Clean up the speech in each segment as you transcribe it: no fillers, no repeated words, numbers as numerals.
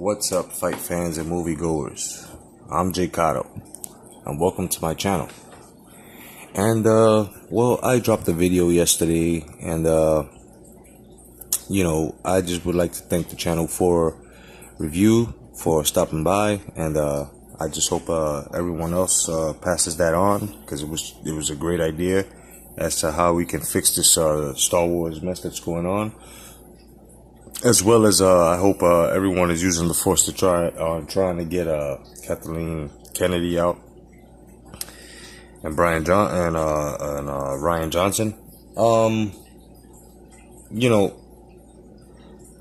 What's up, fight fans and moviegoers? I'm Jay Cotto, and welcome to my channel. And, I dropped a video yesterday, and, I just would like to thank the channel for review, for stopping by, and, I just hope, everyone else, passes that on, because it was a great idea as to how we can fix this, Star Wars mess that's going on. As well as I hope everyone is using the force to trying to get Kathleen Kennedy out and Ryan Johnson.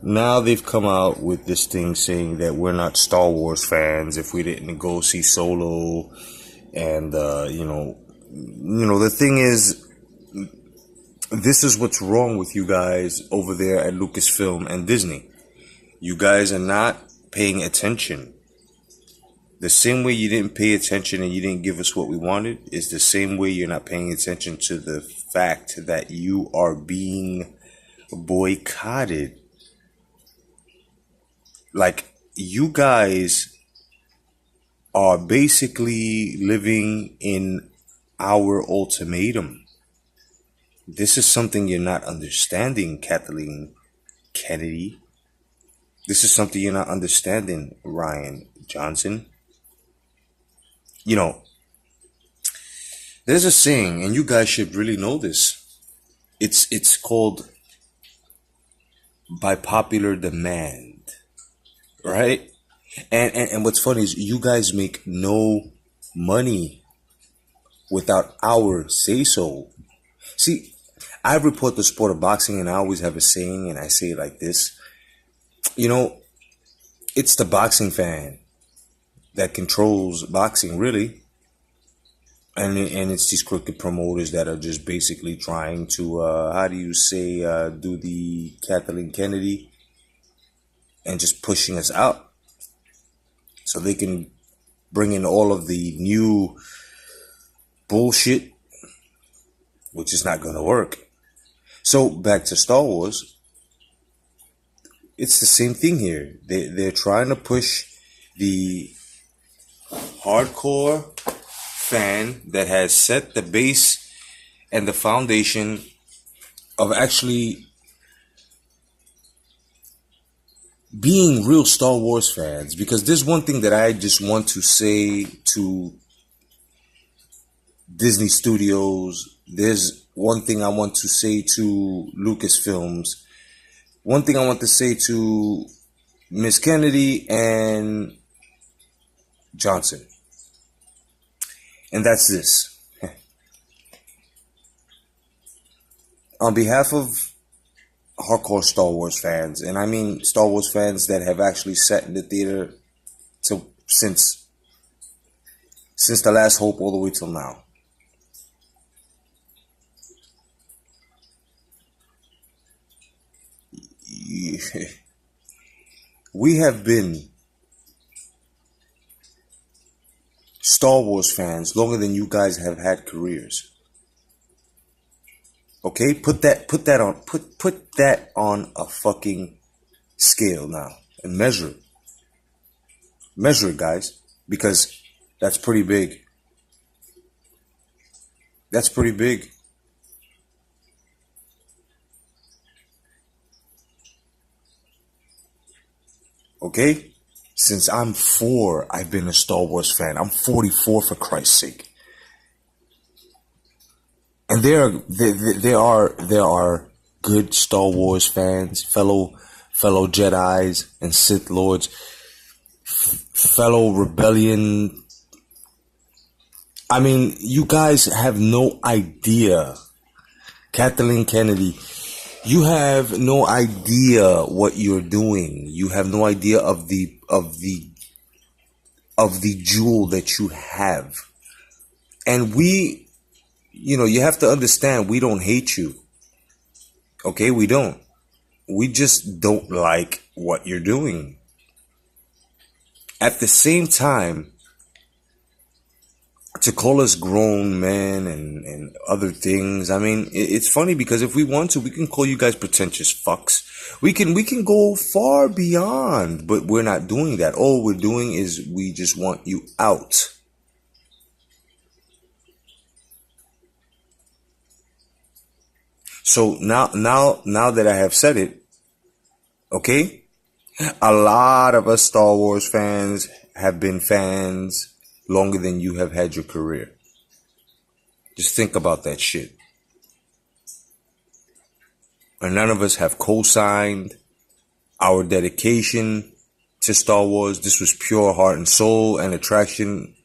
Now they've come out with this thing saying that we're not Star Wars fans if we didn't go see Solo, and the thing is, this is what's wrong with you guys over there at Lucasfilm and Disney. You guys are not paying attention. The same way you didn't pay attention and you didn't give us what we wanted is the same way you're not paying attention to the fact that you are being boycotted. Like, you guys are basically living in our ultimatum. This is something you're not understanding, Kathleen Kennedy. This is something you're not understanding, Ryan Johnson. There's a saying, and you guys should really know this. It's called by popular demand, right? And what's funny is you guys make no money without our say-so. See, I report the sport of boxing, and I always have a saying, and I say it like this. It's the boxing fan that controls boxing, really. And it's these crooked promoters that are just basically trying to, do the Kathleen Kennedy and just pushing us out so they can bring in all of the new bullshit, which is not going to work. So back to Star Wars. It's the same thing here. They're trying to push the hardcore fan that has set the base and the foundation of actually being real Star Wars fans. Because there's one thing that I just want to say to Disney Studios. There's one thing I want to say to Lucasfilms. One thing I want to say to Miss Kennedy and Johnson. And that's this. On behalf of hardcore Star Wars fans, and I mean Star Wars fans that have actually sat in the theater since The Last Hope all the way till now. We have been Star Wars fans longer than you guys have had careers. Okay, put that on a fucking scale now and measure it, guys, because that's pretty big. That's pretty big. Okay? Since I'm 4, I've been a Star Wars fan. I'm 44, for Christ's sake. And there are good Star Wars fans, fellow Jedi'S and Sith Lords, fellow rebellion. I mean, you guys have no idea. Kathleen Kennedy, you have no idea what you're doing. You have no idea of the jewel that you have. And you have to understand, we don't hate you. Okay, we don't. We just don't like what you're doing. At the same time, to call us grown men and other things. I mean, it's funny because if we want to, we can call you guys pretentious fucks. We can go far beyond, but we're not doing that. All we're doing is we just want you out. So now that I have said it, okay, a lot of us Star Wars fans have been fans longer than you have had your career. Just think about that shit. And none of us have co-signed our dedication to Star Wars. This was pure heart and soul and attraction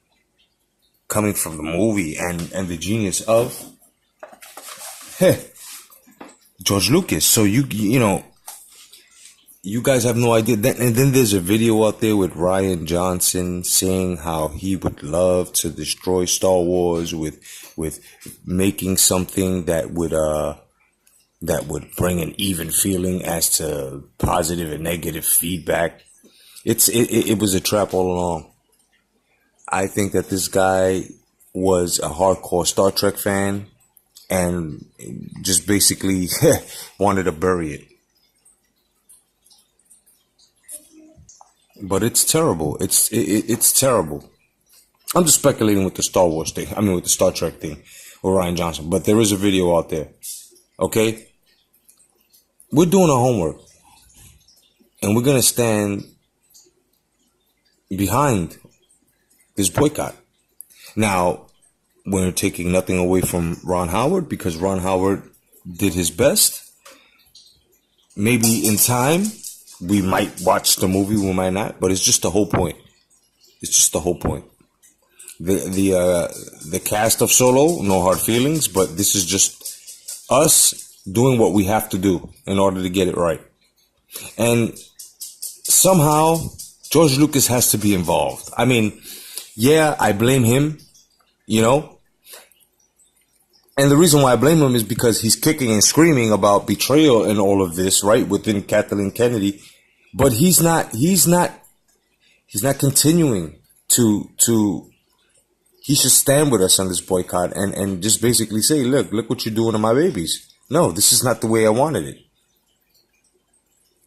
coming from the movie and the genius of George Lucas. So you know, you guys have no idea. And then there's a video out there with Rian Johnson saying how he would love to destroy Star Wars with making something that would bring an even feeling as to positive and negative feedback. It was a trap all along. I think that this guy was a hardcore Star Trek fan and just basically wanted to bury it. But it's terrible. It's terrible. I'm just speculating with the Star Wars thing. I mean, with the Star Trek thing with Rian Johnson. But there is a video out there. Okay? We're doing our homework. And we're going to stand behind this boycott. Now, we're taking nothing away from Ron Howard because Ron Howard did his best. Maybe in time, we might watch the movie, we might not, but it's just the whole point. It's just the whole point. The cast of Solo, no hard feelings, but this is just us doing what we have to do in order to get it right. And somehow, George Lucas has to be involved. I mean, yeah, I blame him, you know. And the reason why I blame him is because he's kicking and screaming about betrayal and all of this, right, within Kathleen Kennedy. But he's not continuing to he should stand with us on this boycott and just basically say, look what you're doing to my babies. No, this is not the way I wanted it.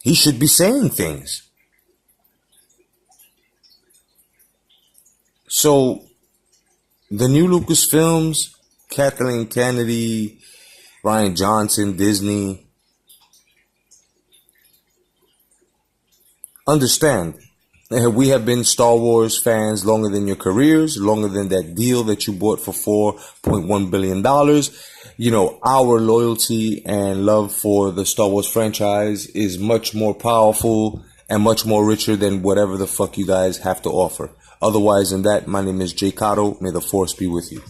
He should be saying things. So the new Lucasfilms, Kathleen Kennedy, Rian Johnson, Disney, understand, we have been Star Wars fans longer than your careers, longer than that deal that you bought for $4.1 billion. You know, our loyalty and love for the Star Wars franchise is much more powerful and much more richer than whatever the fuck you guys have to offer. Otherwise than that, my name is Jay Cotto. May the Force be with you.